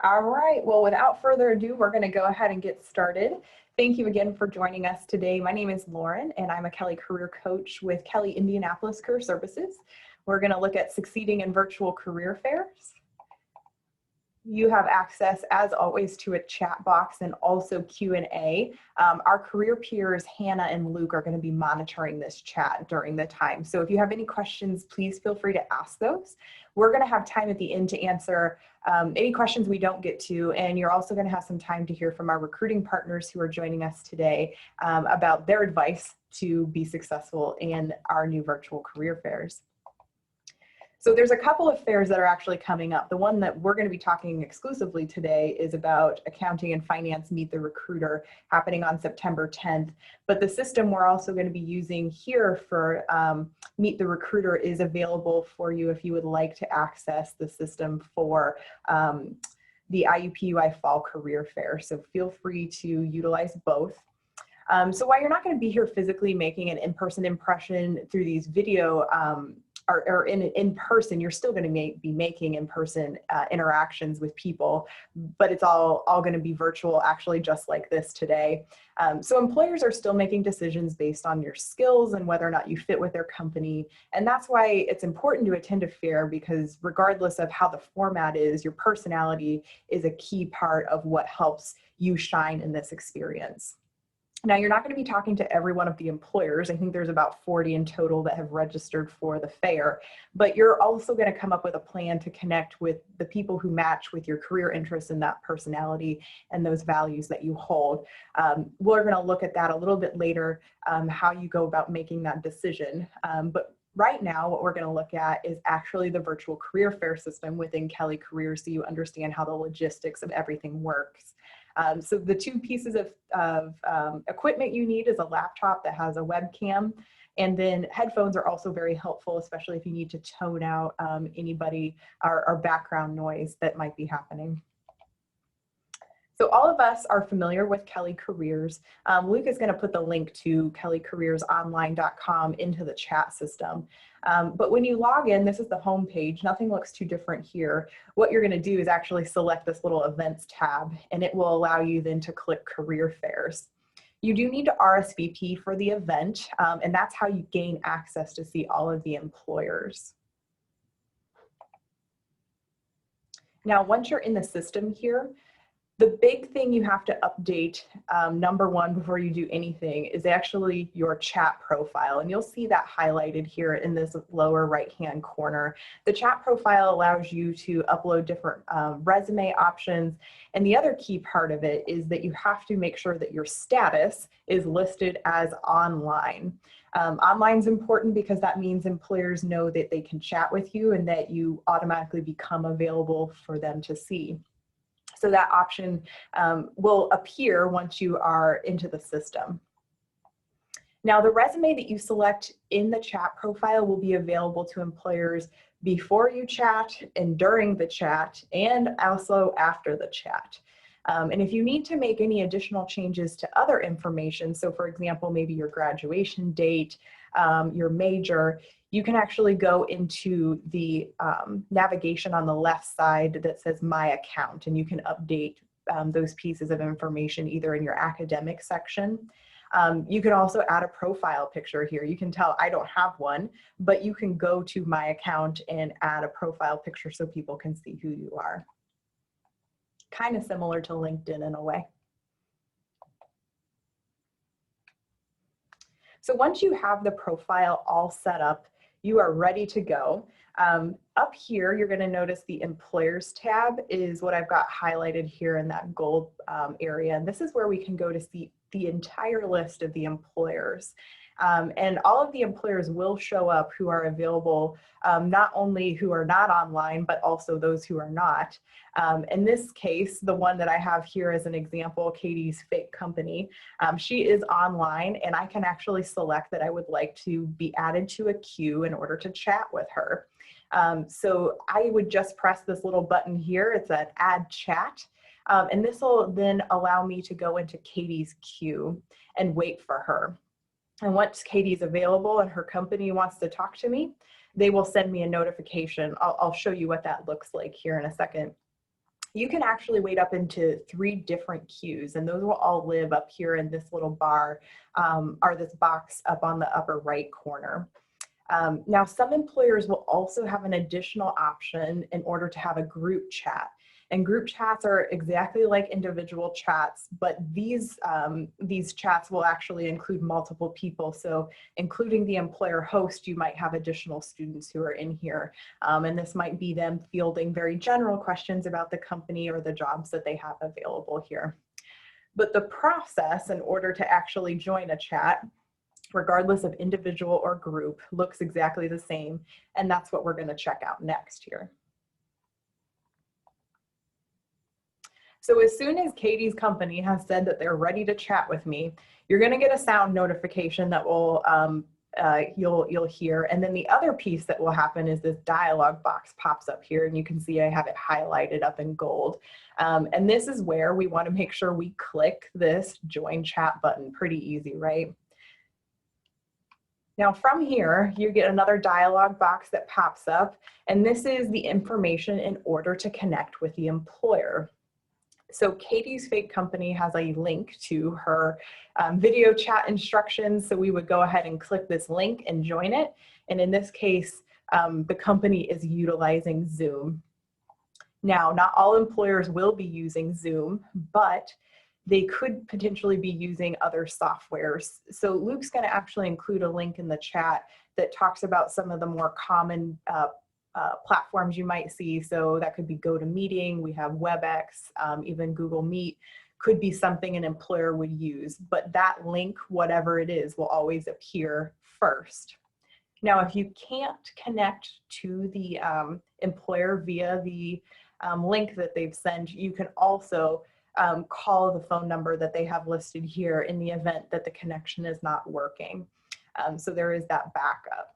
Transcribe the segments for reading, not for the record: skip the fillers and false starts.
All right, well, without further ado, we're going to go ahead and get started. Thank you again for joining us today. My name is Lauren, and I'm a Kelley career coach with Kelley Indianapolis Career Services. We're going to look at succeeding in virtual career fairs. You have access, as always, to a chat box and also Q&A. Our career peers, Hannah and Luke, are going to be monitoring this chat during the time. So if you have any questions, please feel free to ask those. We're going to have time at the end to answer any questions we don't get to, and you're also going to have some time to hear from our recruiting partners who are joining us today about their advice to be successful in our new virtual career fairs. So there's a couple of fairs that are actually coming up. The one that we're going to be talking exclusively today is about Accounting and Finance Meet the Recruiter, happening on September 10th. But the system we're also going to be using here for Meet the Recruiter is available for you if you would like to access the system for the IUPUI Fall Career Fair. So feel free to utilize both. So while you're not going to be here physically making an in-person impression through these video or in person, you're still going to be making in-person interactions with people, but it's all going to be virtual, actually, just like this today. So employers are still making decisions based on your skills and whether or not you fit with their company. And that's why it's important to attend a fair, because regardless of how the format is, your personality is a key part of what helps you shine in this experience. Now, you're not going to be talking to every one of the employers. I think there's about 40 in total that have registered for the fair, but you're also going to come up with a plan to connect with the people who match with your career interests and that personality and those values that you hold. We're going to look at that a little bit later, how you go about making that decision. But right now, what we're going to look at is actually the virtual career fair system within Kelley Careers, so you understand how the logistics of everything works. So the two pieces of equipment you need is a laptop that has a webcam, and then headphones are also very helpful, especially if you need to tone out anybody or background noise that might be happening. So all of us are familiar with Kelley Careers. Luke is going to put the link to kelleycareersonline.com into the chat system. But when you log in, this is the home page. Nothing looks too different here. What you're going to do is actually select this little events tab, and it will allow you then to click career fairs. You do need to RSVP for the event, and that's how you gain access to see all of the employers. Now, once you're in the system here, the big thing you have to update, number one, before you do anything, is actually your chat profile. And you'll see that highlighted here in this lower right-hand corner. The chat profile allows you to upload different resume options. And the other key part of it is that you have to make sure that your status is listed as online. Online is important because that means employers know that they can chat with you and that you automatically become available for them to see. So that option will appear once you are into the system. Now, the resume that you select in the chat profile will be available to employers before you chat and during the chat, and also after the chat. And if you need to make any additional changes to other information, so for example, maybe your graduation date, your major, you can actually go into the navigation on the left side that says My Account, and you can update those pieces of information either in your academic section. You can also add a profile picture here. You can tell I don't have one, but you can go to My Account and add a profile picture so people can see who you are. Kind of similar to LinkedIn in a way. So once you have the profile all set up, you are ready to go. Up here, you're going to notice the Employers tab is what I've got highlighted here in that gold area. And this is where we can go to see the entire list of the employers. And all of the employers will show up who are available, not only who are not online, but also those who are not. In this case, the one that I have here as an example, Katie's Fake Company, she is online, and I can actually select that I would like to be added to a queue in order to chat with her. So I would just press this little button here. It's an Add Chat. And this will then allow me to go into Katie's queue and wait for her. And once Katie's available and her company wants to talk to me, they will send me a notification. I'll show you what that looks like here in a second. You can actually wait up into 3 different queues, and those will all live up here in this little bar, or this box up on the upper right corner. Now, some employers will also have an additional option in order to have a group chat. And group chats are exactly like individual chats, but these chats will actually include multiple people. So including the employer host, you might have additional students who are in here. And this might be them fielding very general questions about the company or the jobs that they have available here. But the process in order to actually join a chat, regardless of individual or group, looks exactly the same. And that's what we're going to check out next here. So as soon as Katie's company has said that they're ready to chat with me, you're going to get a sound notification that will you'll hear. And then the other piece that will happen is this dialog box pops up here, and you can see I have it highlighted up in gold. And this is where we want to make sure we click this join chat button. Pretty easy, right? Now from here, you get another dialog box that pops up, and this is the information in order to connect with the employer. So Katie's fake company has a link to her video chat instructions. So we would go ahead and click this link and join it. And in this case, the company is utilizing Zoom. Now, not all employers will be using Zoom, but they could potentially be using other softwares. So Luke's going to actually include a link in the chat that talks about some of the more common platforms you might see. So that could be GoToMeeting, we have WebEx, even Google Meet could be something an employer would use. But that link, whatever it is, will always appear first. Now, if you can't connect to the employer via the link that they've sent, you can also call the phone number that they have listed here in the event that the connection is not working. So there is that backup.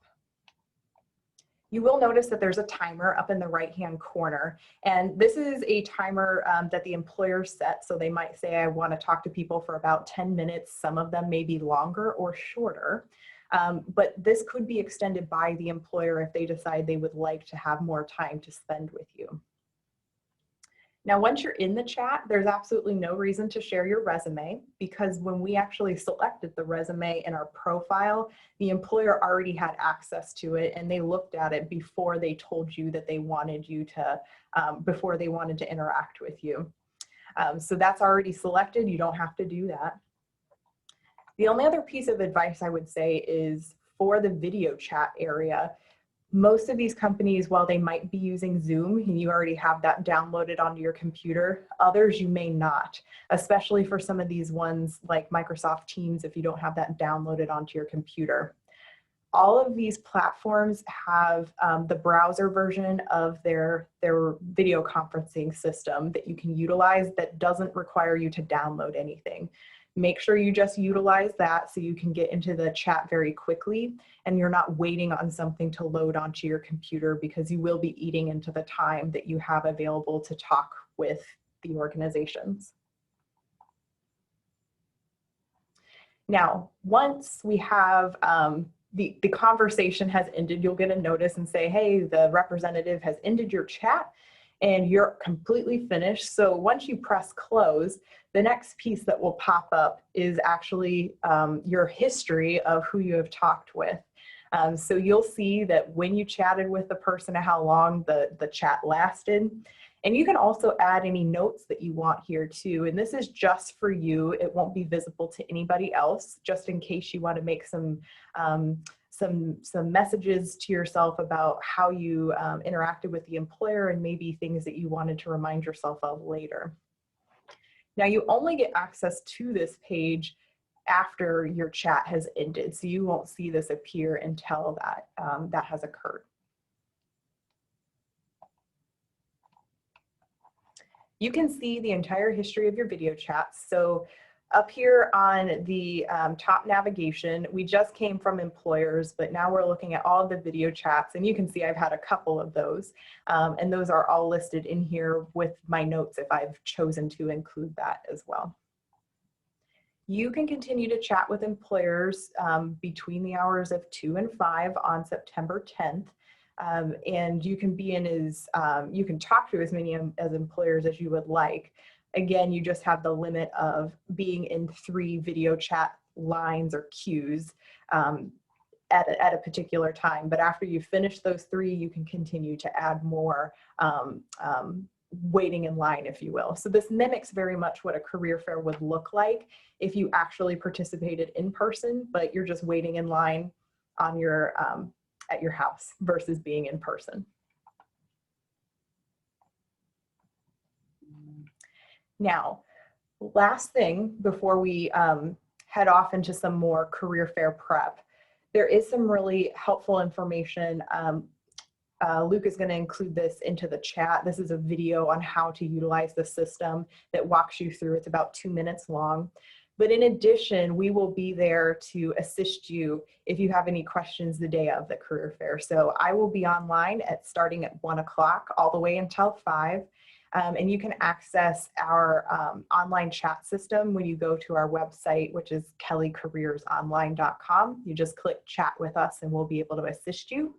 You will notice that there's a timer up in the right-hand corner, and this is a timer that the employer set. So they might say, I want to talk to people for about 10 minutes. Some of them may be longer or shorter, but this could be extended by the employer if they decide they would like to have more time to spend with you. Now, once you're in the chat, there's absolutely no reason to share your resume, because when we actually selected the resume in our profile, the employer already had access to it, and they looked at it before they told you that they wanted you to, before they wanted to interact with you. So that's already selected. You don't have to do that. The only other piece of advice I would say is for the video chat area. Most of these companies, while they might be using Zoom and you already have that downloaded onto your computer, others you may not, especially for some of these ones like Microsoft Teams if you don't have that downloaded onto your computer. All of these platforms have the browser version of their video conferencing system that you can utilize that doesn't require you to download anything. Make sure you just utilize that so you can get into the chat very quickly and you're not waiting on something to load onto your computer, because you will be eating into the time that you have available to talk with the organizations. Now, once we have the conversation has ended, you'll get a notice and say, hey, the representative has ended your chat and you're completely finished. So once you press close, the next piece that will pop up is actually your history of who you have talked with. So you'll see that when you chatted with the person and how long the chat lasted. And you can also add any notes that you want here too. And this is just for you. It won't be visible to anybody else, just in case you want to make some messages to yourself about how you interacted with the employer and maybe things that you wanted to remind yourself of later. Now, you only get access to this page after your chat has ended, so you won't see this appear until that has occurred. You can see the entire history of your video chats. So up here on the top navigation, we just came from employers, but now we're looking at all of the video chats, and you can see I've had a couple of those, and those are all listed in here with my notes if I've chosen to include that as well. You can continue to chat with employers between the hours of 2 and 5 on September 10th. And you can be in you can talk to as many as employers as you would like. Again, you just have the limit of being in 3 video chat lines or queues at a particular time. But after you finish those 3, you can continue to add more waiting in line, if you will. So this mimics very much what a career fair would look like if you actually participated in person, but you're just waiting in line on your at your house versus being in person. Now, last thing before we head off into some more career fair prep, there is some really helpful information. Luke is going to include this into the chat. This is a video on how to utilize the system that walks you through. It's about 2 minutes long. But in addition, we will be there to assist you if you have any questions the day of the career fair. So I will be online starting at 1 o'clock all the way until 5. And you can access our online chat system when you go to our website, which is kelleycareersonline.com. You just click chat with us and we'll be able to assist you.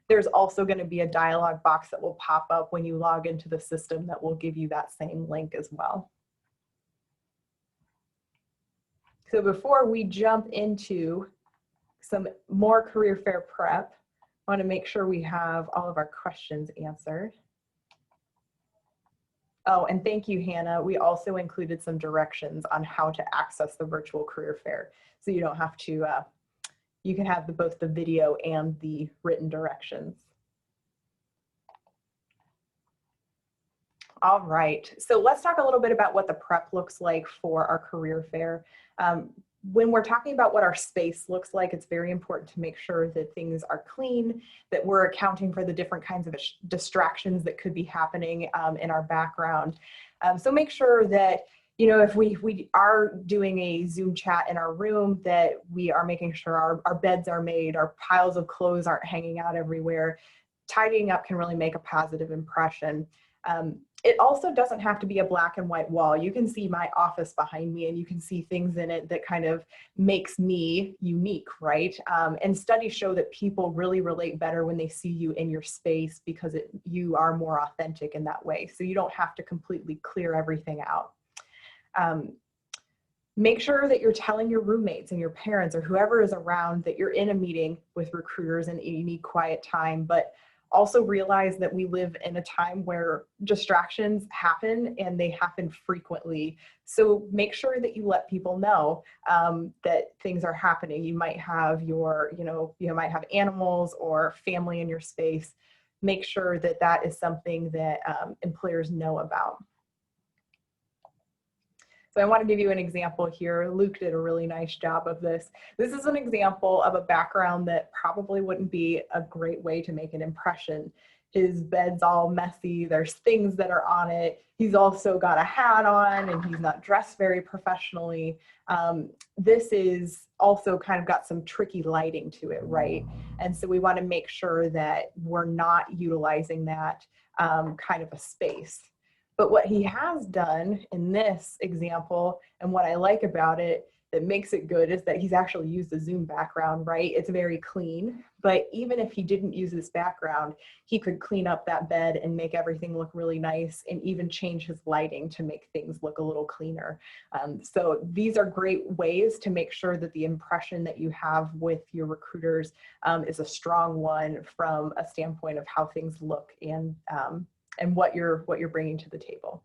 There's also going to be a dialog box that will pop up when you log into the system that will give you that same link as well. So before we jump into some more career fair prep, I want to make sure we have all of our questions answered. Oh, and thank you, Hannah. We also included some directions on how to access the virtual career fair. So you don't have to, you can have both the video and the written directions. All right, so let's talk a little bit about what the prep looks like for our career fair. When we're talking about what our space looks like, it's very important to make sure that things are clean, that we're accounting for the different kinds of distractions that could be happening in our background. So make sure that, you know, if we are doing a Zoom chat in our room, that we are making sure our beds are made, our piles of clothes aren't hanging out everywhere. Tidying up can really make a positive impression. It also doesn't have to be a black and white wall. You can see my office behind me and you can see things in it that kind of makes me unique, right? And studies show that people really relate better when they see you in your space because you are more authentic in that way. So you don't have to completely clear everything out. Make sure that you're telling your roommates and your parents or whoever is around that you're in a meeting with recruiters and you need quiet time, but also realize that we live in a time where distractions happen and they happen frequently. So make sure that you let people know that things are happening. You might have you might have animals or family in your space. Make sure that that is something that employers know about. So I want to give you an example here. Luke did a really nice job of this. This is an example of a background that probably wouldn't be a great way to make an impression. His bed's all messy. There's things that are on it. He's also got a hat on and he's not dressed very professionally. This is also kind of got some tricky lighting to it, right? And so we want to make sure that we're not utilizing that kind of a space. But what he has done in this example, and what I like about it that makes it good, is that he's actually used the Zoom background, right? It's very clean, but even if he didn't use this background, he could clean up that bed and make everything look really nice and even change his lighting to make things look a little cleaner. So these are great ways to make sure that the impression that you have with your recruiters is a strong one from a standpoint of how things look and what you're bringing to the table.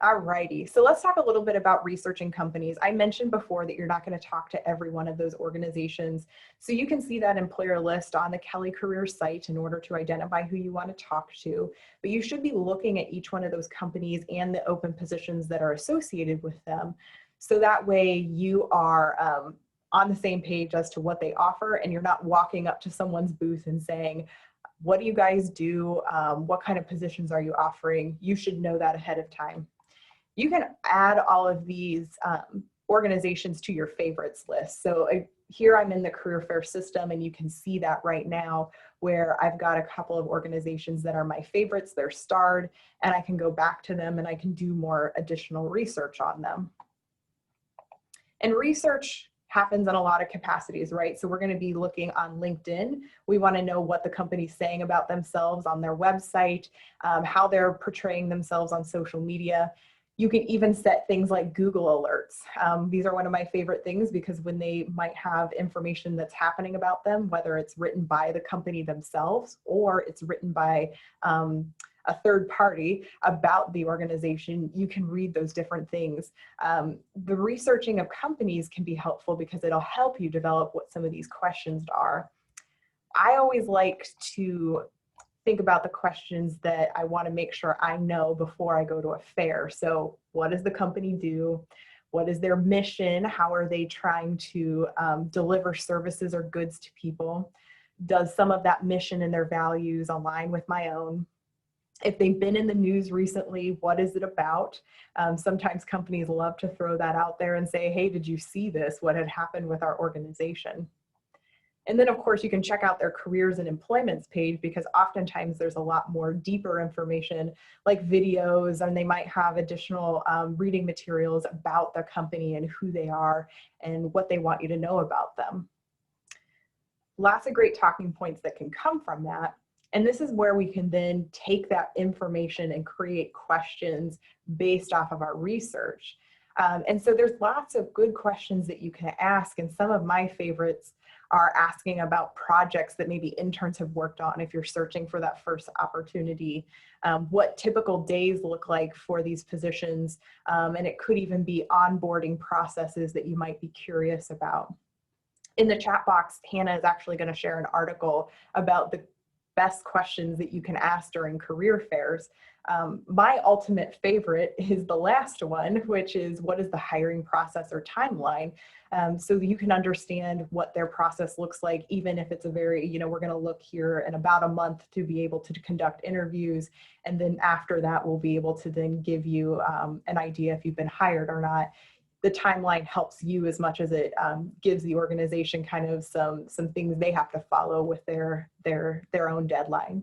Alrighty, so let's talk a little bit about researching companies. I mentioned before that you're not going to talk to every one of those organizations. So you can see that employer list on the Kelley Careers site in order to identify who you want to talk to. But you should be looking at each one of those companies and the open positions that are associated with them. So that way you are on the same page as to what they offer, and you're not walking up to someone's booth and saying, what do you guys do? What kind of positions are you offering? You should know that ahead of time. You can add all of these organizations to your favorites list. So here I'm in the career fair system and you can see that right now where I've got a couple of organizations that are my favorites, they're starred, and I can go back to them and I can do more additional research on them. And research happens in a lot of capacities, right? So we're going to be looking on LinkedIn. We want to know what the company's saying about themselves on their website, how they're portraying themselves on social media. You can even set things like Google alerts. These are one of my favorite things because when they might have information that's happening about them, whether it's written by the company themselves or it's written by a third party about the organization, you can read those different things. The researching of companies can be helpful because it'll help you develop what some of these questions are. I always like to think about the questions that I want to make sure I know before I go to a fair. So what does the company do? What is their mission? How are they trying to deliver services or goods to people? Does some of that mission and their values align with my own? If they've been in the news recently, what is it about? Sometimes companies love to throw that out there and say, hey, did you see this? What had happened with our organization? And then of course you can check out their careers and employments page because oftentimes there's a lot more deeper information like videos, and they might have additional reading materials about the company and who they are and what they want you to know about them. Lots of great talking points that can come from that. And this is where we can then take that information and create questions based off of our research. And so there's lots of good questions that you can ask, and some of my favorites are asking about projects that maybe interns have worked on if you're searching for that first opportunity, what typical days look like for these positions, and it could even be onboarding processes that you might be curious about. In the chat box, Hannah is actually going to share an article about the best questions that you can ask during career fairs. My ultimate favorite is the last one, which is what is the hiring process or timeline? So you can understand what their process looks like, even if it's a very, we're going to look here in about a month to be able to conduct interviews. And then after that, we'll be able to then give you an idea if you've been hired or not. The timeline helps you as much as it gives the organization kind of some things they have to follow with their own deadlines.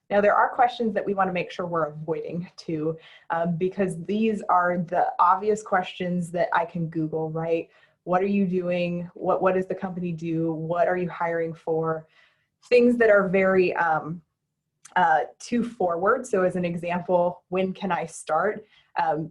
Now, there are questions that we want to make sure we're avoiding too, because these are the obvious questions that I can Google, right? What are you doing? What does the company do? What are you hiring for? Things that are very too forward. So as an example, when can I start?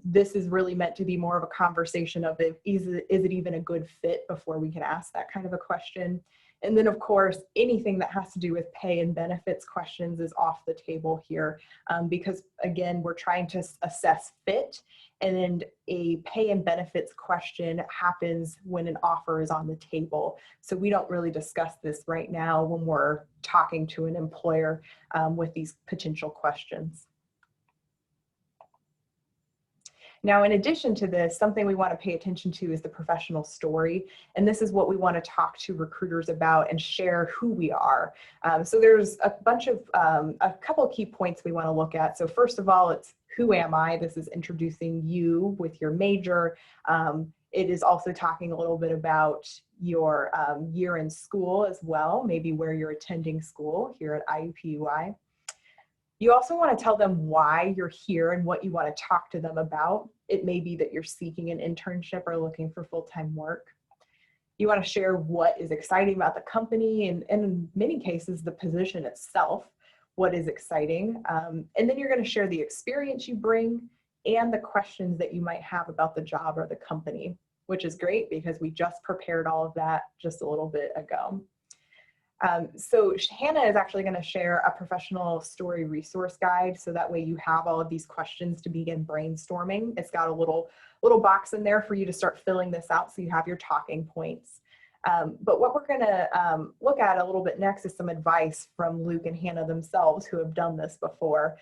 This is really meant to be more of a conversation of is it even a good fit before we can ask that kind of a question. And then of course, anything that has to do with pay and benefits questions is off the table here because again, we're trying to assess fit, and a pay and benefits question happens when an offer is on the table. So we don't really discuss this right now when we're talking to an employer with these potential questions. Now, in addition to this, something we want to pay attention to is the professional story. And this is what we want to talk to recruiters about and share who we are. So there's a bunch of, a couple of key points we want to look at. So first of all, it's who am I? This is introducing you with your major. It is also talking a little bit about your year in school as well, maybe where you're attending school here at IUPUI. You also want to tell them why you're here and what you want to talk to them about. It may be that you're seeking an internship or looking for full-time work. You want to share what is exciting about the company and in many cases, the position itself, what is exciting. And then you're going to share the experience you bring and the questions that you might have about the job or the company, which is great because we just prepared all of that just a little bit ago. So Hannah is actually going to share a professional story resource guide, so that way you have all of these questions to begin brainstorming. It's got a little box in there for you to start filling this out so you have your talking points. But what we're going to look at a little bit next is some advice from Luke and Hannah themselves, who have done this before.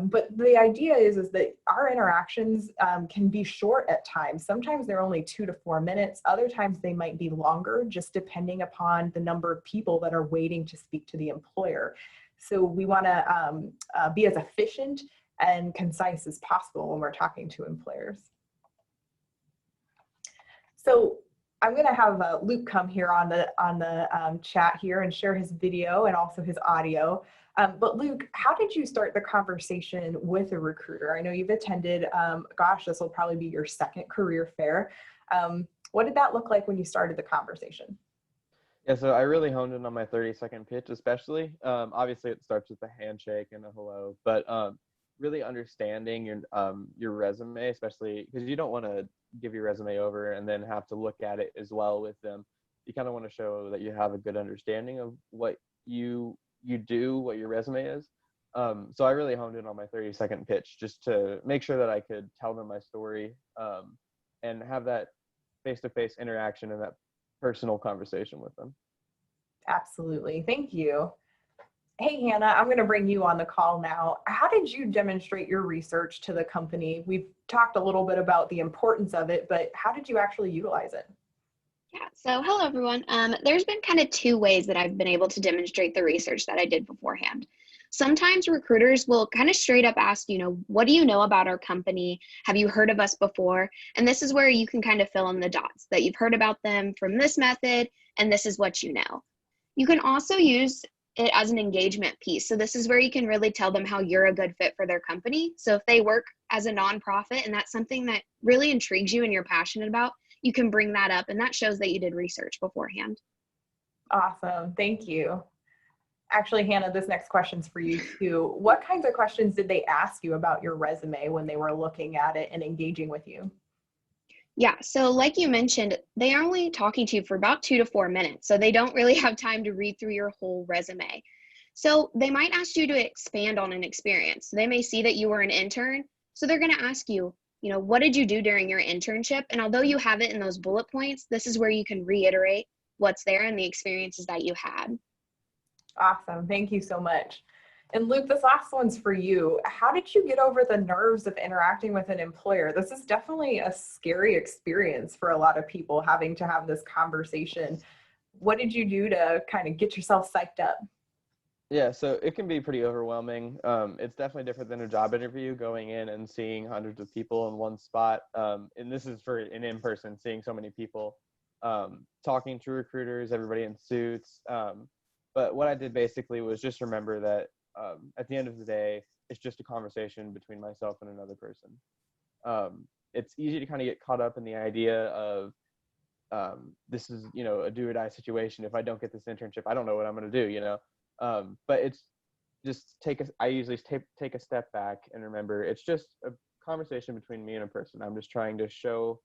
But the idea is that our interactions can be short at times. Sometimes they're only 2 to 4 minutes. Other times they might be longer, just depending upon the number of people that are waiting to speak to the employer. So we want to be as efficient and concise as possible when we're talking to employers. So I'm going to have Luke come here on the chat here and share his video and also his audio. But Luke, how did you start the conversation with a recruiter? I know you've attended, gosh, this will probably be your second career fair. What did that look like when you started the conversation? Yeah, so I really honed in on my 30-second pitch, especially. Obviously, it starts with a handshake and a hello, but really understanding your resume, especially because you don't want to give your resume over and then have to look at it as well with them. You kind of want to show that you have a good understanding of what you do, what your resume is. So I really honed in on my 30-second pitch just to make sure that I could tell them my story and have that face-to-face interaction and that personal conversation with them. Absolutely. Thank you. Hey, Hannah, I'm going to bring you on the call now. How did you demonstrate your research to the company? We've talked a little bit about the importance of it, but how did you actually utilize it? Yeah, so hello everyone. There's been kind of two ways that I've been able to demonstrate the research that I did beforehand. Sometimes recruiters will kind of straight up ask, what do you know about our company? Have you heard of us before? And this is where you can kind of fill in the dots that you've heard about them from this method, and this is what you know. You can also use it as an engagement piece. So this is where you can really tell them how you're a good fit for their company. So if they work as a nonprofit and that's something that really intrigues you and you're passionate about, you can bring that up, and that shows that you did research beforehand. Awesome. Thank you. Actually, Hannah, this next question's for you too. What kinds of questions did they ask you about your resume when they were looking at it and engaging with you? Yeah, so like you mentioned, they are only talking to you for about 2 to 4 minutes, so they don't really have time to read through your whole resume. So they might ask you to expand on an experience. They may see that you were an intern, so they're going to ask you, what did you do during your internship? And although you have it in those bullet points, this is where you can reiterate what's there and the experiences that you had. Awesome. Thank you so much. And Luke, this last one's for you. How did you get over the nerves of interacting with an employer? This is definitely a scary experience for a lot of people, having to have this conversation. What did you do to kind of get yourself psyched up? Yeah, so it can be pretty overwhelming. It's definitely different than a job interview, going in and seeing hundreds of people in one spot. And this is for an in-person, seeing so many people, talking to recruiters, everybody in suits. But what I did basically was just remember that at the end of the day, it's just a conversation between myself and another person. It's easy to kind of get caught up in the idea of this is, a do or die situation. If I don't get this internship, I don't know what I'm going to do, but it's just I usually take a step back and remember it's just a conversation between me and a person. I'm just trying to show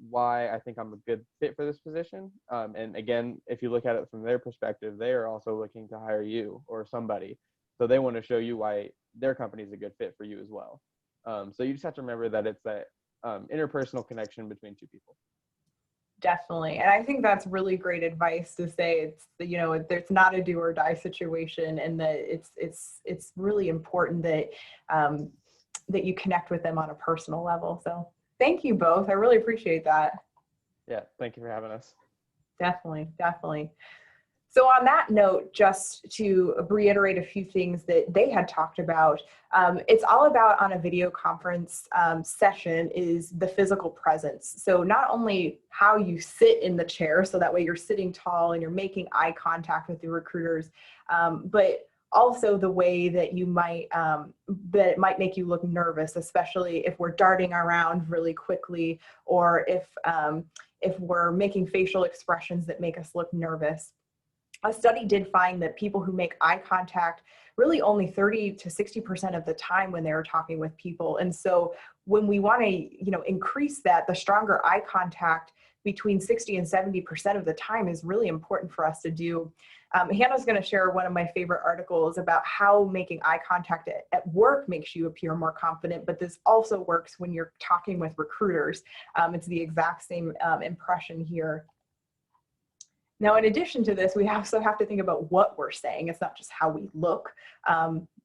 why I think I'm a good fit for this position. And again, if you look at it from their perspective, they are also looking to hire you or somebody. So they want to show you why their company is a good fit for you as well. So you just have to remember that it's that interpersonal connection between two people. Definitely. And I think that's really great advice to say it's not a do or die situation, and that it's really important that that you connect with them on a personal level. So thank you both. I really appreciate that. Yeah. Thank you for having us. Definitely. Definitely. So on that note, just to reiterate a few things that they had talked about, it's all about on a video conference session is the physical presence. So not only how you sit in the chair, so that way you're sitting tall and you're making eye contact with the recruiters, but also the way that you might, that it might make you look nervous, especially if we're darting around really quickly, or if we're making facial expressions that make us look nervous. A study did find that people who make eye contact really only 30 to 60% of the time when they're talking with people. And so when we want to, increase that, the stronger eye contact between 60 and 70% of the time is really important for us to do. Hannah's going to share one of my favorite articles about how making eye contact at work makes you appear more confident, but this also works when you're talking with recruiters. It's the exact same impression here. Now, in addition to this, we also have to think about what we're saying. It's not just how we look.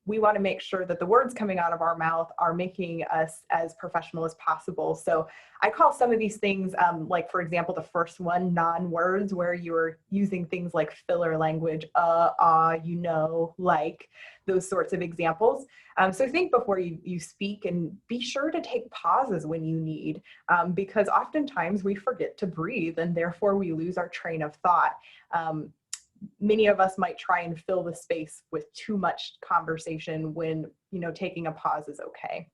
we want to make sure that the words coming out of our mouth are making us as professional as possible. So I call some of these things, like for example, the first one, non-words, where you're using things like filler language, you know, like, those sorts of examples. So think before you speak, and be sure to take pauses when you need, because oftentimes we forget to breathe and therefore we lose our train of thought. Many of us might try and fill the space with too much conversation when, taking a pause is okay.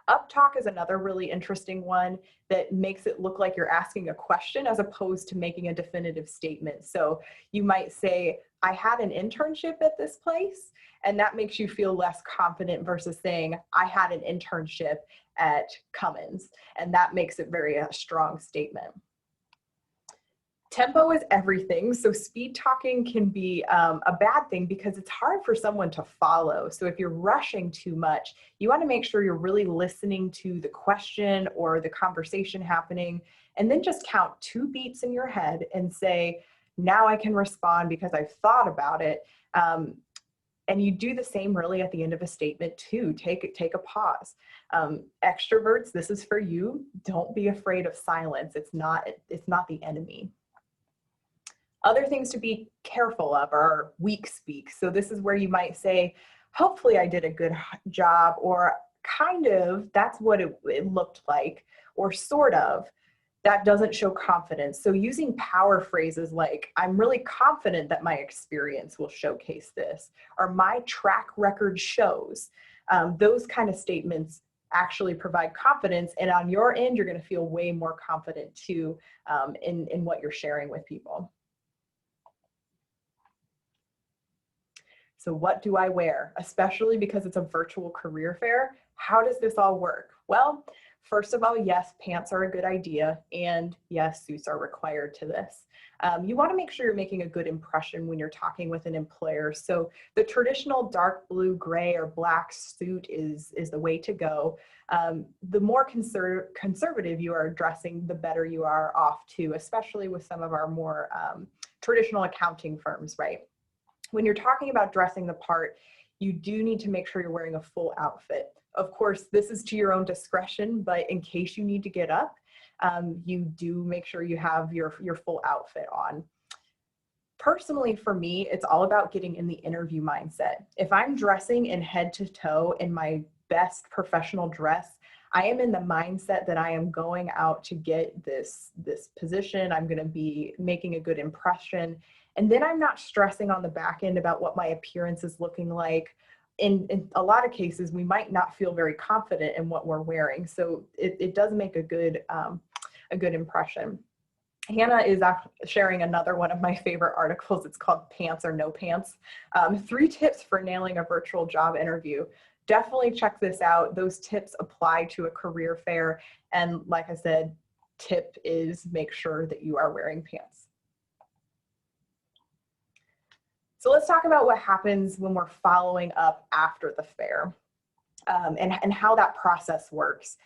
Uptalk is another really interesting one that makes it look like you're asking a question as opposed to making a definitive statement. So you might say, I had an internship at this place, and that makes you feel less confident versus saying, I had an internship at Cummins, and that makes it very a strong statement. Tempo is everything. So speed talking can be a bad thing because it's hard for someone to follow. So if you're rushing too much, you want to make sure you're really listening to the question or the conversation happening, and then just count 2 beats in your head and say, now I can respond because I've thought about it. And you do the same really at the end of a statement too. Take a pause. Extroverts, this is for you. Don't be afraid of silence. It's not the enemy. Other things to be careful of are weak speak. So this is where you might say, hopefully I did a good job, or kind of, that's what it looked like, or sort of. That doesn't show confidence. So using power phrases like, I'm really confident that my experience will showcase this, or my track record shows, those kind of statements actually provide confidence. And on your end, you're going to feel way more confident too in what you're sharing with people. So what do I wear? Especially because it's a virtual career fair. How does this all work? Well, first of all, yes, pants are a good idea, and yes, suits are required to this. You want to make sure you're making a good impression when you're talking with an employer. So the traditional dark blue, gray, or black suit is the way to go. The more conservative you are dressing, the better you are off too, especially with some of our more traditional accounting firms, right? When you're talking about dressing the part, you do need to make sure you're wearing a full outfit. Of course, this is to your own discretion, but in case you need to get up, you do make sure you have your full outfit on. Personally, for me, it's all about getting in the interview mindset. If I'm dressing in head to toe in my best professional dress, I am in the mindset that I am going out to get this position. I'm going to be making a good impression. And then I'm not stressing on the back end about what my appearance is looking like. In a lot of cases, we might not feel very confident in what we're wearing. So it does make a good impression. Hannah is sharing another one of my favorite articles. It's called Pants or No Pants. 3 tips for nailing a virtual job interview. Definitely check this out. Those tips apply to a career fair. And like I said, tip is make sure that you are wearing pants. So let's talk about what happens when we're following up after the fair, and how that process works.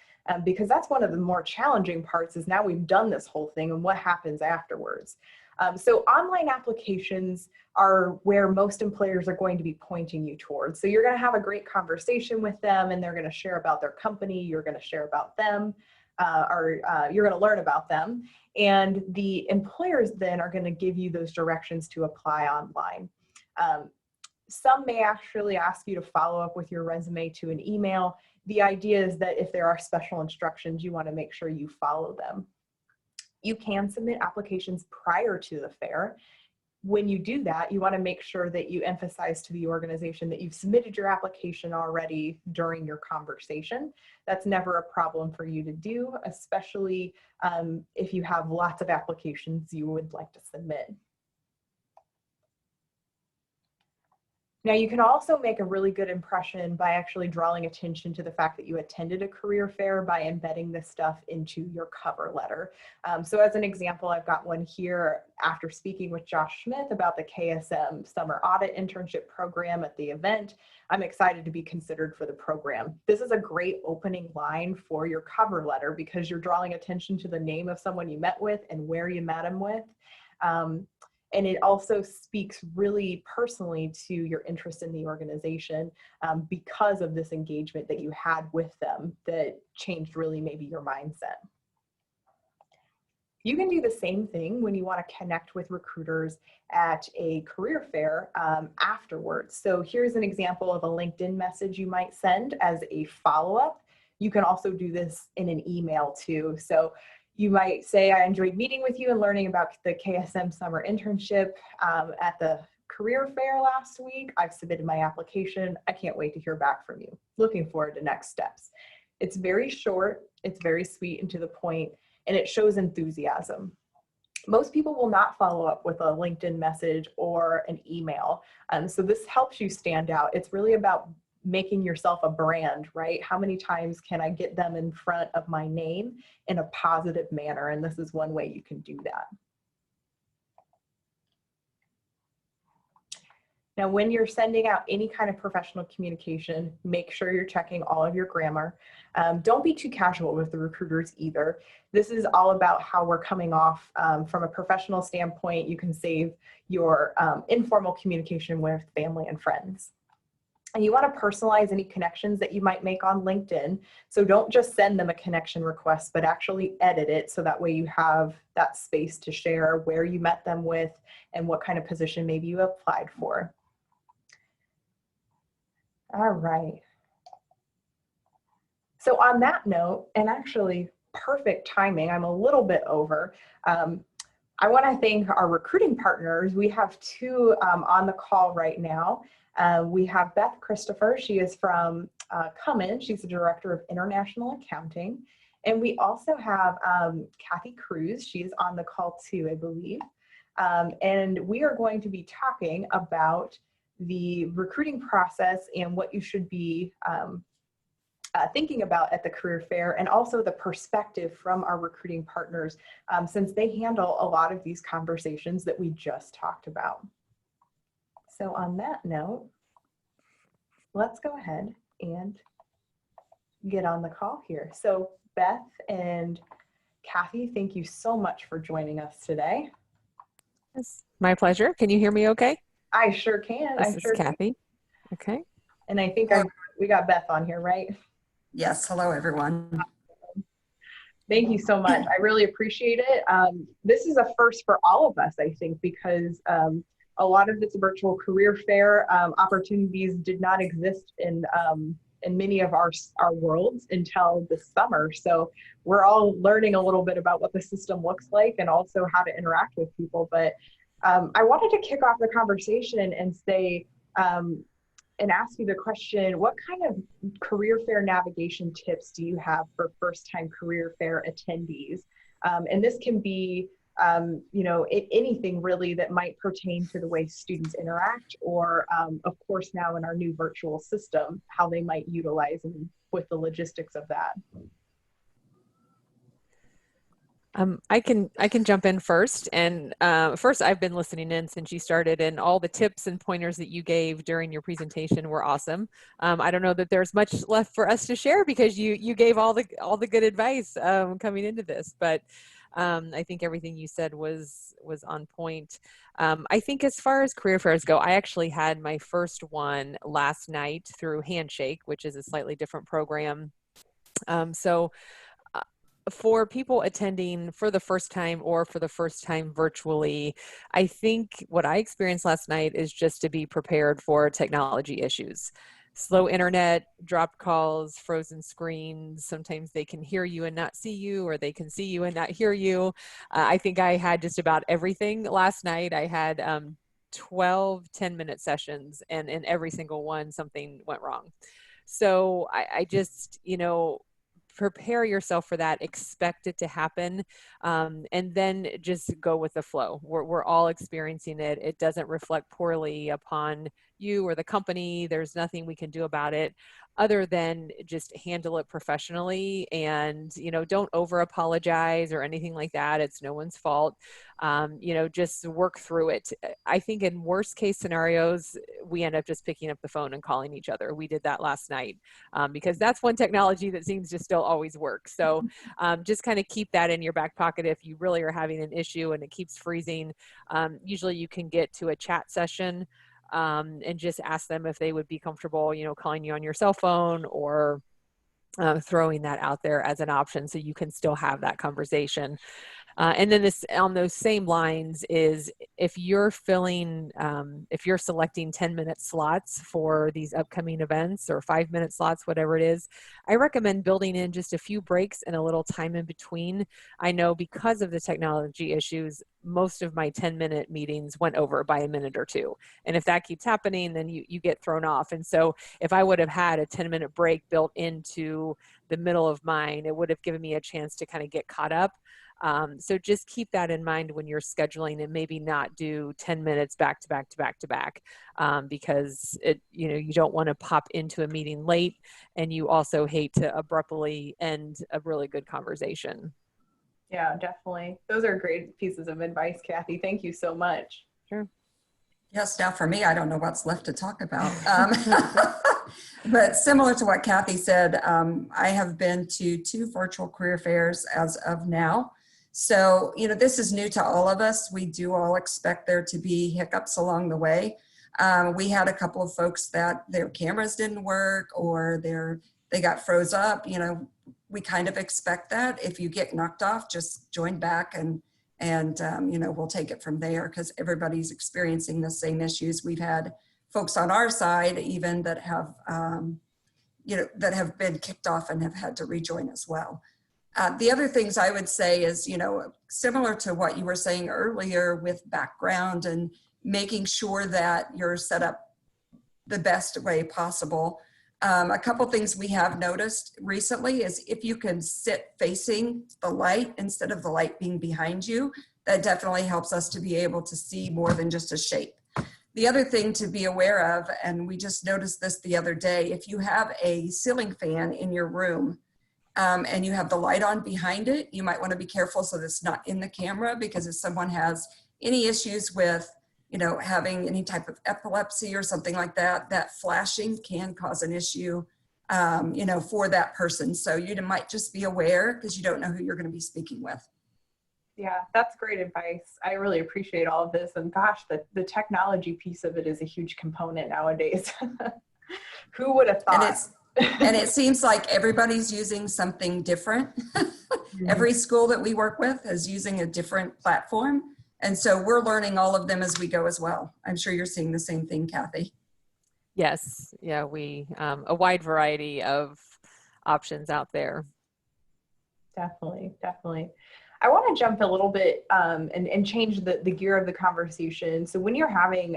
Because that's one of the more challenging parts, is now we've done this whole thing and what happens afterwards. So online applications are where most employers are going to be pointing you towards. So you're going to have a great conversation with them, and they're going to share about their company. You're going to share about them, or you're going to learn about them. And the employers then are going to give you those directions to apply online. Some may actually ask you to follow up with your resume to an email. The idea is that if there are special instructions, you want to make sure you follow them. You can submit applications prior to the fair. When you do that, you want to make sure that you emphasize to the organization that you've submitted your application already during your conversation. That's never a problem for you to do, especially if you have lots of applications you would like to submit. Now, you can also make a really good impression by actually drawing attention to the fact that you attended a career fair by embedding this stuff into your cover letter. So as an example, I've got one here after speaking with Josh Smith about the KSM Summer Audit Internship Program at the event. I'm excited to be considered for the program. This is a great opening line for your cover letter because you're drawing attention to the name of someone you met with and where you met them with. And it also speaks really personally to your interest in the organization because of this engagement that you had with them that changed really maybe your mindset. You can do the same thing when you want to connect with recruiters at a career fair afterwards. So here's an example of a LinkedIn message you might send as a follow-up. You can also do this in an email too. So you might say, I enjoyed meeting with you and learning about the KSM summer internship at the career fair last week. I've submitted my application. I can't wait to hear back from you. Looking forward to next steps. It's very short, it's very sweet and to the point, and it shows enthusiasm. Most people will not follow up with a LinkedIn message or an email. So this helps you stand out. It's really about making yourself a brand, right? How many times can I get them in front of my name in a positive manner? And this is one way you can do that. Now, when you're sending out any kind of professional communication, make sure you're checking all of your grammar. Don't be too casual with the recruiters either. This is all about how we're coming off from a professional standpoint. You can save your informal communication with family and friends. And you want to personalize any connections that you might make on LinkedIn. So don't just send them a connection request, but actually edit it so that way you have that space to share where you met them with and what kind of position maybe you applied for. All right. So on that note, and actually perfect timing, I'm a little bit over. I want to thank our recruiting partners. We have two on the call right now. We have Beth Christopher. She is from Cummins. She's the Director of International Accounting. And we also have Kathy Cruz. She's on the call too, I believe. And we are going to be talking about the recruiting process and what you should be thinking about at the career fair, and also the perspective from our recruiting partners, since they handle a lot of these conversations that we just talked about. So on that note, let's go ahead and get on the call here. So Beth and Kathy, thank you so much for joining us today. It's my pleasure. Can you hear me okay? I sure can. This is Kathy. Okay. And I think we got Beth on here, right? Yes. Hello, everyone. Thank you so much. I really appreciate it. This is a first for all of us, I think, because a lot of this virtual career fair opportunities did not exist in many of our worlds until this summer. So we're all learning a little bit about what the system looks like and also how to interact with people. But I wanted to kick off the conversation and say, and ask you the question, what kind of career fair navigation tips do you have for first-time career fair attendees? And this can be, you know, anything really that might pertain to the way students interact, or of course now in our new virtual system, how they might utilize and with the logistics of that. I can jump in first. And first, I've been listening in since you started, and all the tips and pointers that you gave during your presentation were awesome. I don't know that there's much left for us to share because you gave all the good advice coming into this, but I think everything you said was on point. I think as far as career fairs go, I actually had my first one last night through Handshake, which is a slightly different program. For people attending for the first time or for the first time virtually, I think what I experienced last night is just to be prepared for technology issues. Slow internet, dropped calls, frozen screens. Sometimes they can hear you and not see you, or they can see you and not hear you. I think I had just about everything last night. I had 12 10-minute sessions, and in every single one, something went wrong. So I just, you know, prepare yourself for that, expect it to happen, and then just go with the flow. We're all experiencing it. It doesn't reflect poorly upon you or the company. There's nothing we can do about it other than just handle it professionally, and, you know, don't over apologize or anything like that. It's no one's fault. You know, just work through it. I think in worst case scenarios, we end up just picking up the phone and calling each other. We did that last night because that's one technology that seems to still always work. So just kind of keep that in your back pocket if you really are having an issue and it keeps freezing. Usually you can get to a chat session and just ask them if they would be comfortable, calling you on your cell phone or throwing that out there as an option so you can still have that conversation. And then this on those same lines is if you're selecting 10-minute slots for these upcoming events or 5-minute slots, whatever it is, I recommend building in just a few breaks and a little time in between. I know because of the technology issues, most of my 10-minute meetings went over by a minute or two. And if that keeps happening, then you get thrown off. And so if I would have had a 10-minute break built into the middle of mine, it would have given me a chance to kind of get caught up. So just keep that in mind when you're scheduling and maybe not do 10 minutes back to back to back to back because you don't want to pop into a meeting late and you also hate to abruptly end a really good conversation. Yeah, definitely. Those are great pieces of advice, Kathy. Thank you so much. Sure. Yes, now for me, I don't know what's left to talk about. But similar to what Kathy said, I have been to 2 virtual career fairs as of now. So, this is new to all of us. We do all expect there to be hiccups along the way. We had a couple of folks that their cameras didn't work or they got froze up. We kind of expect that. If you get knocked off, just join back and we'll take it from there because everybody's experiencing the same issues. We've had folks on our side even that have, that have been kicked off and have had to rejoin as well. The other things I would say is, similar to what you were saying earlier with background and making sure that you're set up the best way possible. A couple things we have noticed recently is if you can sit facing the light instead of the light being behind you, that definitely helps us to be able to see more than just a shape. The other thing to be aware of, and we just noticed this the other day, if you have a ceiling fan in your room and you have the light on behind it, you might want to be careful so that it's not in the camera because if someone has any issues with having any type of epilepsy or something like that, that flashing can cause an issue, for that person. So you might just be aware because you don't know who you're going to be speaking with. Yeah, that's great advice. I really appreciate all of this. And gosh, the technology piece of it is a huge component nowadays. Who would have thought? And it seems like everybody's using something different. Every school that we work with is using a different platform. And so we're learning all of them as we go as well. I'm sure you're seeing the same thing, Kathy. Yes. Yeah, a wide variety of options out there. Definitely. I want to jump a little bit and change the gear of the conversation. So when you're having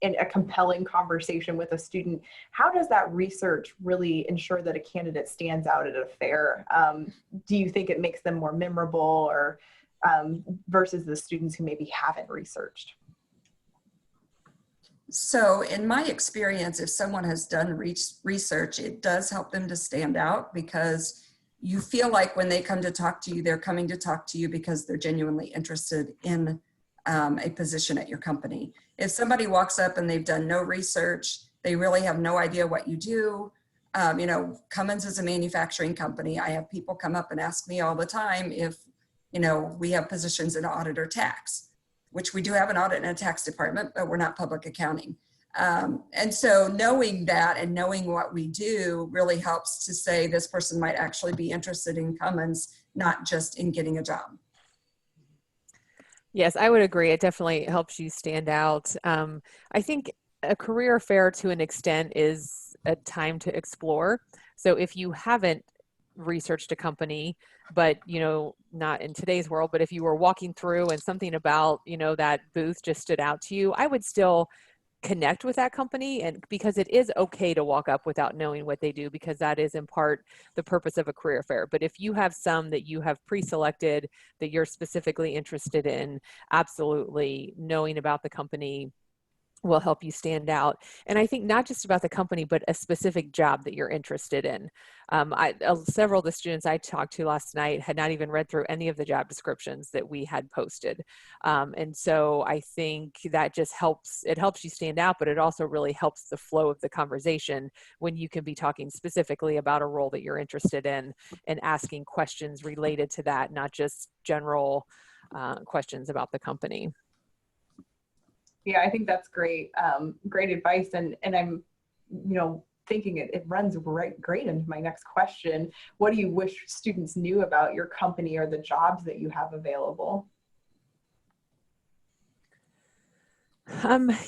a compelling conversation with a student, how does that research really ensure that a candidate stands out at a fair? Do you think it makes them more memorable or versus the students who maybe haven't researched? So in my experience, if someone has done research, it does help them to stand out because you feel like when they come to talk to you, they're coming to talk to you because they're genuinely interested in a position at your company. If somebody walks up and they've done no research, they really have no idea what you do. Cummins is a manufacturing company. I have people come up and ask me all the time if, we have positions in audit or tax, which we do have an audit and a tax department, but we're not public accounting. And so knowing that and knowing what we do really helps to say this person might actually be interested in Cummins, not just in getting a job. Yes, I would agree. It definitely helps you stand out. I think a career fair to an extent is a time to explore. So if you haven't researched a company, but not in today's world, but if you were walking through and something about that booth just stood out to you, I would still connect with that company, and because it is okay to walk up without knowing what they do, because that is in part the purpose of a career fair. But if you have some that you have pre-selected that you're specifically interested in, absolutely knowing about the company will help you stand out. And I think not just about the company, but a specific job that you're interested in. Several of the students I talked to last night had not even read through any of the job descriptions that we had posted. And so I think that just helps, it helps you stand out, but it also really helps the flow of the conversation when you can be talking specifically about a role that you're interested in and asking questions related to that, not just general questions about the company. Yeah, I think that's great. Great advice. And I'm, thinking it runs great into my next question. What do you wish students knew about your company or the jobs that you have available?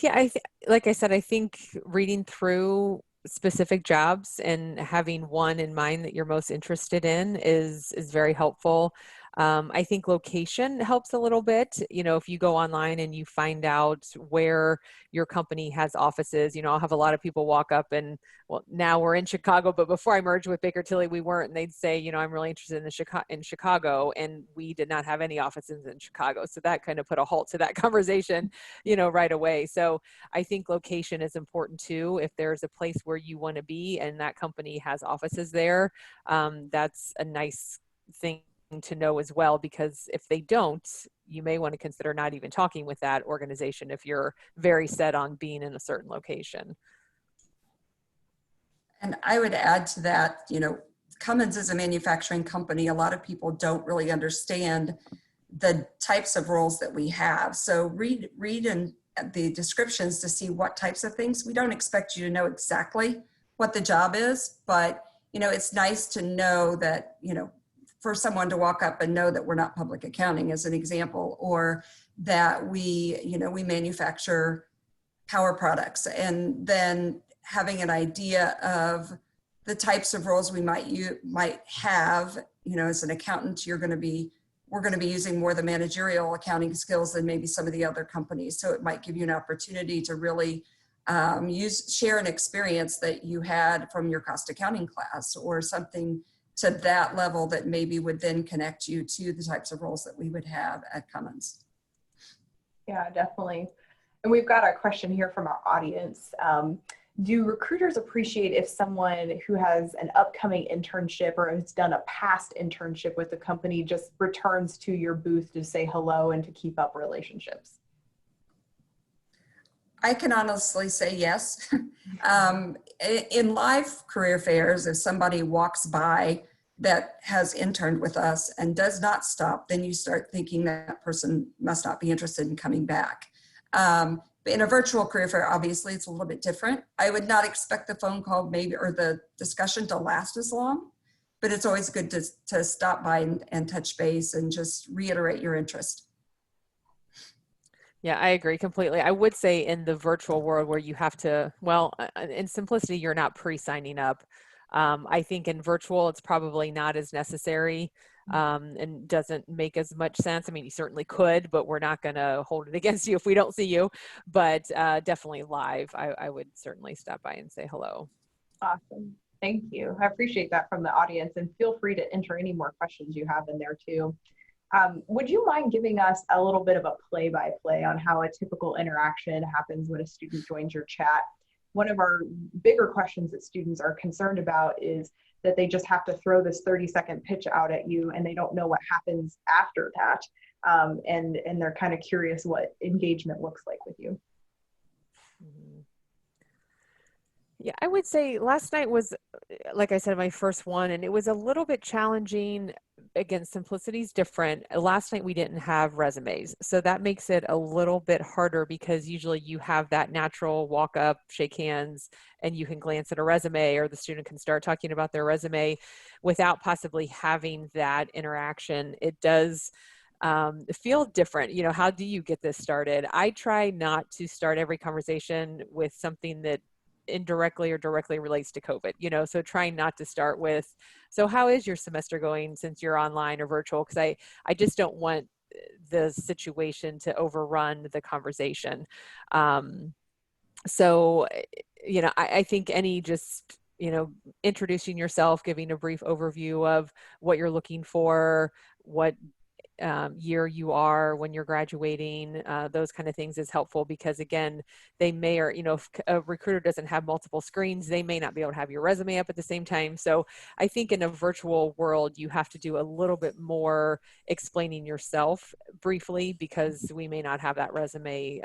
Yeah, like I said, I think reading through specific jobs and having one in mind that you're most interested in is very helpful. I think location helps a little bit. If you go online and you find out where your company has offices, I'll have a lot of people walk up and, well, now we're in Chicago, but before I merged with Baker Tilly, we weren't. And they'd say, I'm really interested in Chicago, and we did not have any offices in Chicago. So that kind of put a halt to that conversation, right away. So I think location is important too. If there's a place where you want to be and that company has offices there, that's a nice thing to know as well, because if they don't, you may want to consider not even talking with that organization if you're very set on being in a certain location. And I would add to that, Cummins is a manufacturing company. A lot of people don't really understand the types of roles that we have. So read in the descriptions to see what types of things. We don't expect you to know exactly what the job is, but it's nice to know that, for someone to walk up and know that we're not public accounting, as an example, or that we manufacture power products, and then having an idea of the types of roles we might have. As an accountant, we're going to be using more the managerial accounting skills than maybe some of the other companies. So it might give you an opportunity to really share an experience that you had from your cost accounting class, or something to that level that maybe would then connect you to the types of roles that we would have at Cummins. Yeah, definitely. And we've got a question here from our audience. Do recruiters appreciate if someone who has an upcoming internship or has done a past internship with the company just returns to your booth to say hello and to keep up relationships? I can honestly say yes. In live career fairs, if somebody walks by that has interned with us and does not stop, then you start thinking that person must not be interested in coming back. In a virtual career fair, obviously, it's a little bit different. I would not expect the phone call or the discussion to last as long, but it's always good to stop by and touch base and just reiterate your interest. Yeah, I agree completely. I would say in the virtual world where you have to, well, in simplicity, you're not pre-signing up. I think in virtual, it's probably not as necessary and doesn't make as much sense. I mean, you certainly could, but we're not going to hold it against you if we don't see you. But definitely live, I would certainly stop by and say hello. Awesome. Thank you. I appreciate that from the audience, and feel free to enter any more questions you have in there too. Would you mind giving us a little bit of a play-by-play on how a typical interaction happens when a student joins your chat? One of our bigger questions that students are concerned about is that they just have to throw this 30-second pitch out at you and they don't know what happens after that. And they're kind of curious what engagement looks like with you. Yeah, I would say last night was, like I said, my first one, and it was a little bit challenging. Again, simplicity is different. Last night we didn't have resumes, so that makes it a little bit harder, because usually you have that natural walk up, shake hands, and you can glance at a resume, or the student can start talking about their resume without possibly having that interaction. It does feel different. How do you get this started? I try not to start every conversation with something that indirectly or directly relates to COVID, so trying not to start with, so how is your semester going since you're online or virtual? Because I just don't want the situation to overrun the conversation. So, I think any just, introducing yourself, giving a brief overview of what you're looking for, what year you are when you're graduating, those kind of things is helpful because again, they may, or, if a recruiter doesn't have multiple screens, they may not be able to have your resume up at the same time. So I think in a virtual world, you have to do a little bit more explaining yourself briefly because we may not have that resume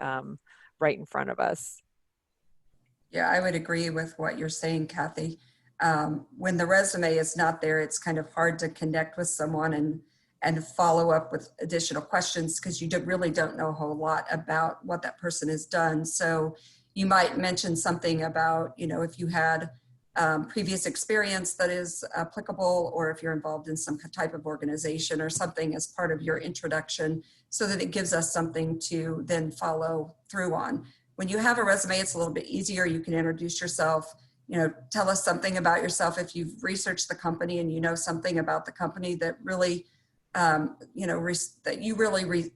right in front of us. Yeah, I would agree with what you're saying, Kathy. When the resume is not there, it's kind of hard to connect with someone and follow up with additional questions because you really don't know a whole lot about what that person has done. So you might mention something about, if you had previous experience that is applicable, or if you're involved in some type of organization or something as part of your introduction, so that it gives us something to then follow through on. When you have a resume, it's a little bit easier. You can introduce yourself, tell us something about yourself. If you've researched the company and you know something about the company that really, that you really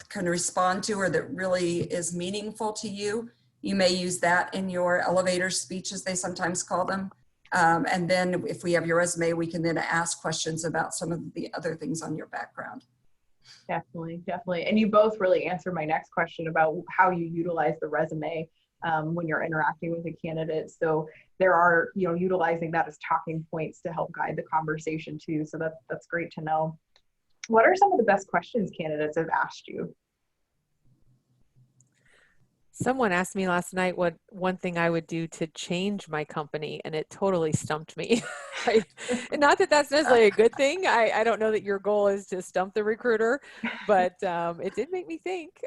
can respond to, or that really is meaningful to you, you may use that in your elevator speech, as they sometimes call them. And then if we have your resume, we can then ask questions about some of the other things on your background. Definitely, definitely. And you both really answered my next question about how you utilize the resume when you're interacting with a candidate. So there are, utilizing that as talking points to help guide the conversation too. So that's great to know. What are some of the best questions candidates have asked you? Someone asked me last night what one thing I would do to change my company, and it totally stumped me. Not that that's necessarily a good thing. I don't know that your goal is to stump the recruiter, but it did make me think.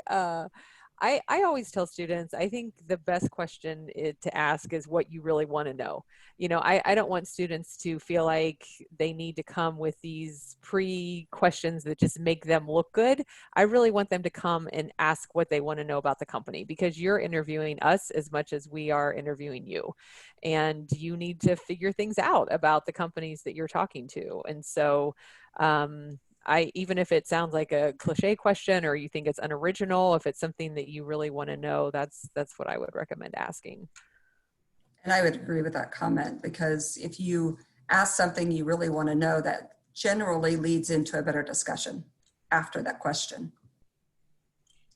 I always tell students, I think the best question to ask is what you really want to know. I don't want students to feel like they need to come with these pre-questions that just make them look good. I really want them to come and ask what they want to know about the company, because you're interviewing us as much as we are interviewing you. And you need to figure things out about the companies that you're talking to. And so, even if it sounds like a cliche question or you think it's unoriginal, if it's something that you really want to know, that's what I would recommend asking. And I would agree with that comment, because if you ask something you really want to know, that generally leads into a better discussion after that question.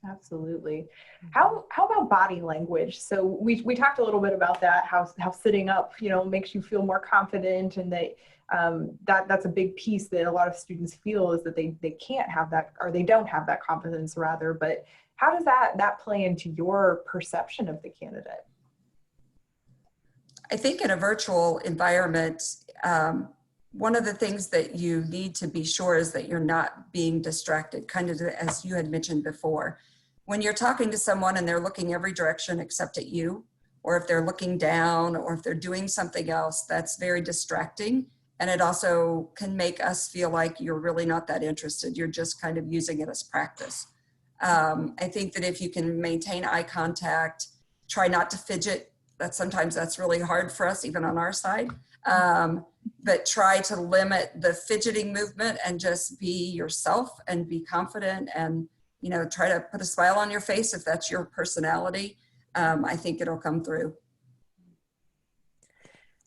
Absolutely. How about body language? So we talked a little bit about that, how sitting up, makes you feel more confident, and that's a big piece that a lot of students feel, is that they can't have that, or they don't have that confidence rather. But how does that play into your perception of the candidate? I think in a virtual environment, one of the things that you need to be sure is that you're not being distracted, kind of as you had mentioned before. When you're talking to someone and they're looking every direction except at you, or if they're looking down, or if they're doing something else, that's very distracting. And it also can make us feel like you're really not that interested. You're just kind of using it as practice. I think that if you can maintain eye contact, try not to fidget. Sometimes that's really hard for us, even on our side. But try to limit the fidgeting movement and just be yourself and be confident, and try to put a smile on your face if that's your personality. I think it'll come through.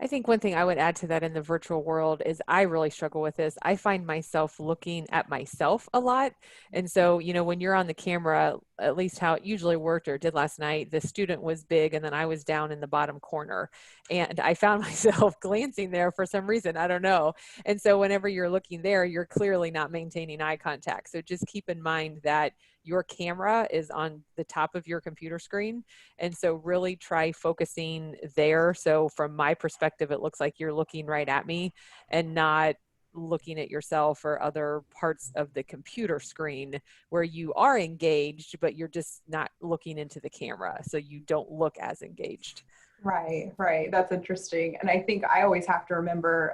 I think one thing I would add to that in the virtual world is I really struggle with this. I find myself looking at myself a lot. And so, when you're on the camera, at least how it usually worked or did last night, the student was big and then I was down in the bottom corner. And I found myself glancing there for some reason. I don't know. And so whenever you're looking there, you're clearly not maintaining eye contact. So just keep in mind that your camera is on the top of your computer screen. And so really try focusing there. So from my perspective, it looks like you're looking right at me and not looking at yourself or other parts of the computer screen where you are engaged, but you're just not looking into the camera. So you don't look as engaged. Right. That's interesting. And I think I always have to remember,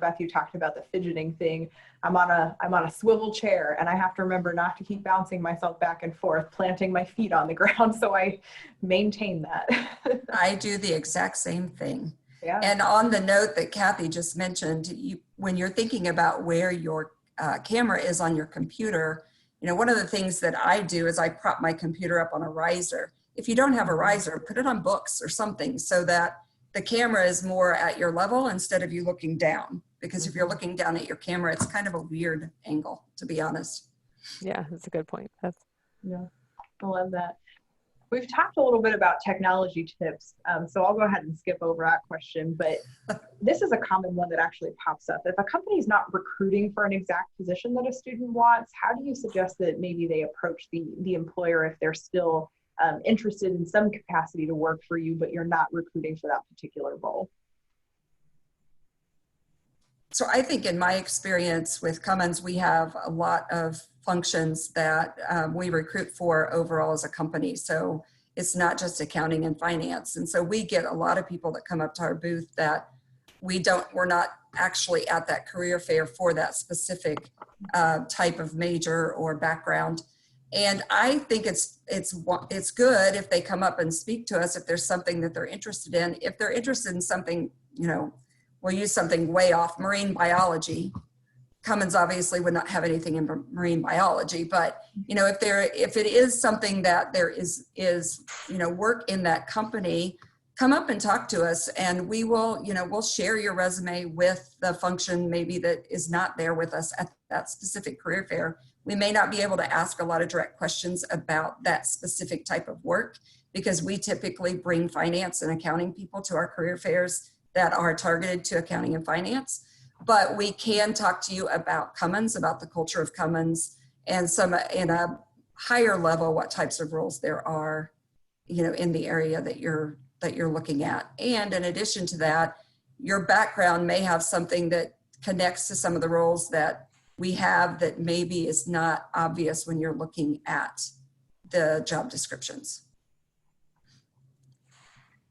Beth, you talked about the fidgeting thing. I'm on a swivel chair, and I have to remember not to keep bouncing myself back and forth, planting my feet on the ground. So I maintain that. I do the exact same thing. Yeah. And on the note that Kathy just mentioned, when you're thinking about where your camera is on your computer, one of the things that I do is I prop my computer up on a riser. If you don't have a riser, put it on books or something so that the camera is more at your level instead of you looking down. Because if you're looking down at your camera, it's kind of a weird angle, to be honest. Yeah, that's a good point. Yeah, I love that. We've talked a little bit about technology tips, so I'll go ahead and skip over that question, but this is a common one that actually pops up. If a company is not recruiting for an exact position that a student wants, how do you suggest that maybe they approach the employer if they're still interested in some capacity to work for you, but you're not recruiting for that particular role? So I think in my experience with Cummins, we have a lot of functions that we recruit for overall as a company. So it's not just accounting and finance. And so we get a lot of people that come up to our booth that we're not actually at that career fair for that specific type of major or background. And I think it's good if they come up and speak to us if there's something that they're interested in. If they're interested in something, we'll use something way off, marine biology. Cummins obviously would not have anything in marine biology, but if it is something that there is work in that company, come up and talk to us, and we will we'll share your resume with the function maybe that is not there with us at that specific career fair. We may not be able to ask a lot of direct questions about that specific type of work because we typically bring finance and accounting people to our career fairs that are targeted to accounting and finance. But we can talk to you about Cummins, about the culture of Cummins, and some in a higher level, what types of roles there are, in the area that you're looking at. And in addition to that, your background may have something that connects to some of the roles that we have that maybe is not obvious when you're looking at the job descriptions.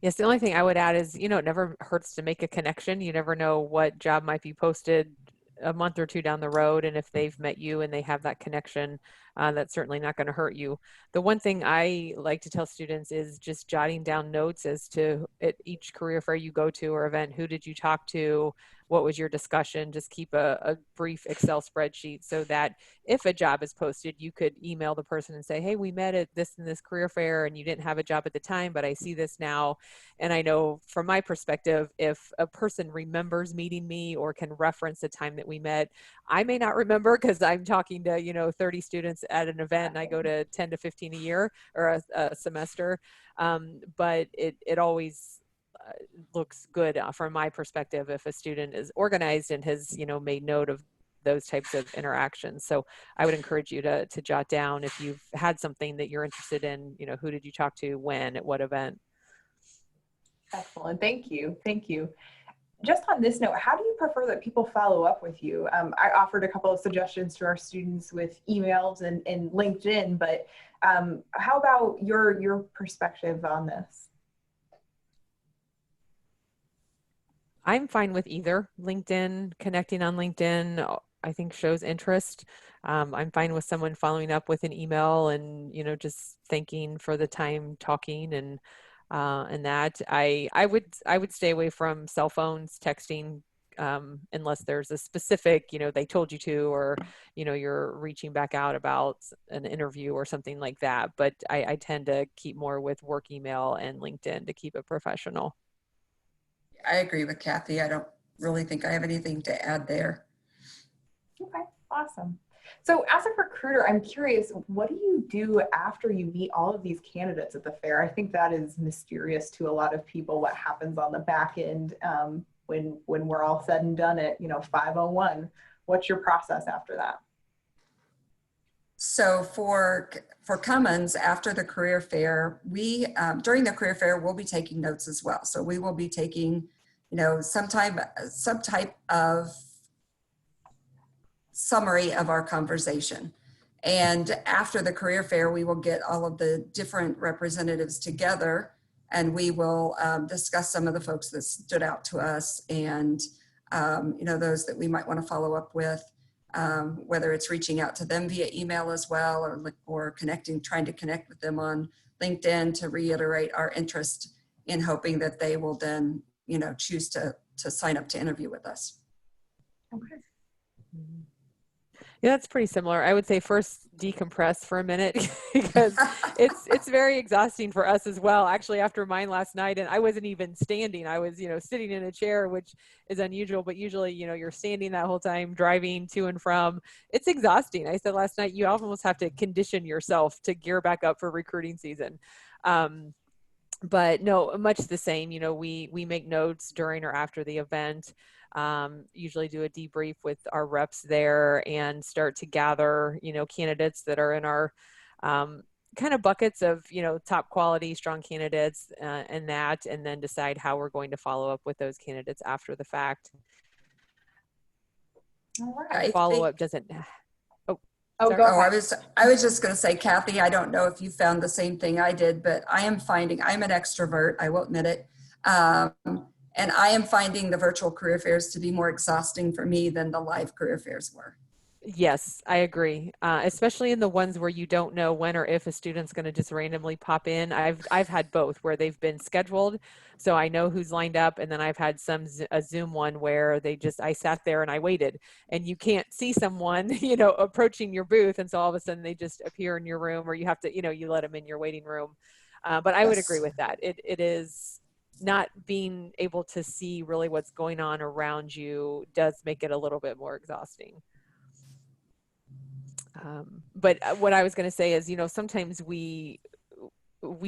Yes, the only thing I would add is, it never hurts to make a connection. You never know what job might be posted a month or two down the road. And if they've met you and they have that connection, that's certainly not going to hurt you. The one thing I like to tell students is just jotting down notes as to at each career fair you go to or event, who did you talk to? What was your discussion? Just keep a brief Excel spreadsheet so that if a job is posted, you could email the person and say, hey, we met at this and this career fair and you didn't have a job at the time, but I see this now. And I know from my perspective, if a person remembers meeting me or can reference the time that we met, I may not remember because I'm talking to, 30 students at an event and I go to 10 to 15 a year or a semester. But it always looks good from my perspective if a student is organized and has, made note of those types of interactions. So I would encourage you to jot down if you've had something that you're interested in, who did you talk to, when, at what event. Excellent. Thank you. Thank you. Just on this note, how do you prefer that people follow up with you? I offered a couple of suggestions to our students with emails and LinkedIn, but how about your perspective on this? I'm fine with either. LinkedIn, connecting on LinkedIn, I think shows interest. I'm fine with someone following up with an email and, just thanking for the time talking and that. I would stay away from cell phones, texting, unless there's a specific, they told you to, or, you're reaching back out about an interview or something like that. But I tend to keep more with work email and LinkedIn to keep it professional. I agree with Kathy. I don't really think I have anything to add there. Okay, awesome. So as a recruiter, I'm curious, what do you do after you meet all of these candidates at the fair? I think that is mysterious to a lot of people, what happens on the back end when we're all said and done at 5:01. What's your process after that? So for Cummins, after the career fair, we during the career fair we'll be taking notes as well. So we will be taking, some type of summary of our conversation. And after the career fair, we will get all of the different representatives together, and we will discuss some of the folks that stood out to us, and those that we might want to follow up with. Whether it's reaching out to them via email as well, or trying to connect with them on LinkedIn to reiterate our interest in hoping that they will then, choose to sign up to interview with us. Okay. Yeah, that's pretty similar. I would say first decompress for a minute because it's very exhausting for us as well. Actually, after mine last night, and I wasn't even standing. I was, sitting in a chair, which is unusual, but usually, you're standing that whole time, driving to and from. It's exhausting. I said last night, you almost have to condition yourself to gear back up for recruiting season. But no, much the same. We make notes during or after the event. Usually do a debrief with our reps there and start to gather, candidates that are in our kind of buckets of, top quality, strong candidates and then decide how we're going to follow up with those candidates after the fact. All right. Follow up doesn't. Oh, go ahead. I was just going to say, Kathy, I don't know if you found the same thing I did, but I'm an extrovert, I will admit it. And I am finding the virtual career fairs to be more exhausting for me than the live career fairs were. Yes, I agree. Especially in the ones where you don't know when or if a student's going to just randomly pop in. I've had both where they've been scheduled, so I know who's lined up, and then I've had a Zoom one where I sat there and I waited, and you can't see someone, approaching your booth, and so all of a sudden they just appear in your room, or you have to, you let them in your waiting room. But I would agree with that. It is not being able to see really what's going on around you does make it a little bit more exhausting. But what I was going to say is, sometimes we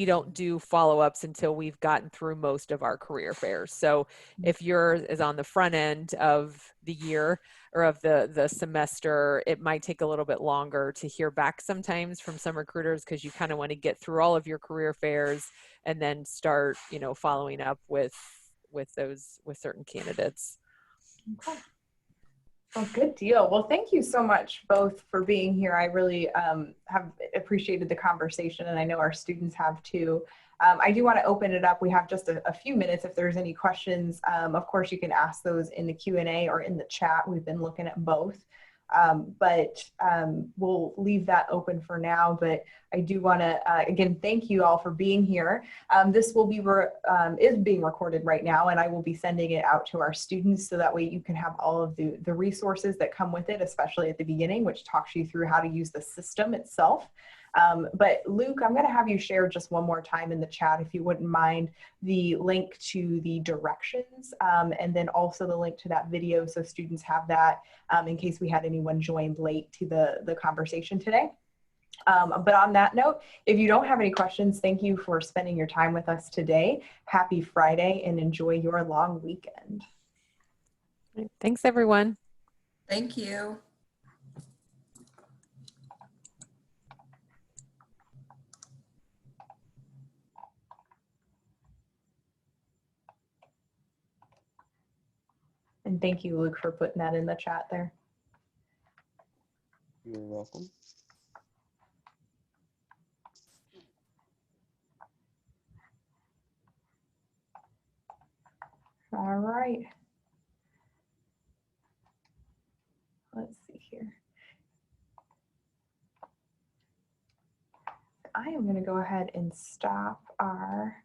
don't do follow-ups until we've gotten through most of our career fairs. So if yours is on the front end of the year or of the semester, it might take a little bit longer to hear back sometimes from some recruiters because you kind of want to get through all of your career fairs and then start, following up with certain candidates. Okay. Well, good deal. Well, thank you so much both for being here. I really have appreciated the conversation, and I know our students have too. I do want to open it up. We have just a few minutes. If there's any questions, of course, you can ask those in the Q&A or in the chat. We've been looking at both. But we'll leave that open for now. But I do want to, again, thank you all for being here. This will be is being recorded right now, and I will be sending it out to our students so that way you can have all of the resources that come with it, especially at the beginning, which talks you through how to use the system itself. But Luke, I'm going to have you share just one more time in the chat, if you wouldn't mind, the link to the directions and then also the link to that video so students have that in case we had anyone join late to the conversation today. But on that note, if you don't have any questions, thank you for spending your time with us today. Happy Friday and enjoy your long weekend. Thanks, everyone. Thank you. And thank you, Luke, for putting that in the chat there. You're welcome. All right. Let's see here. I am going to go ahead and stop our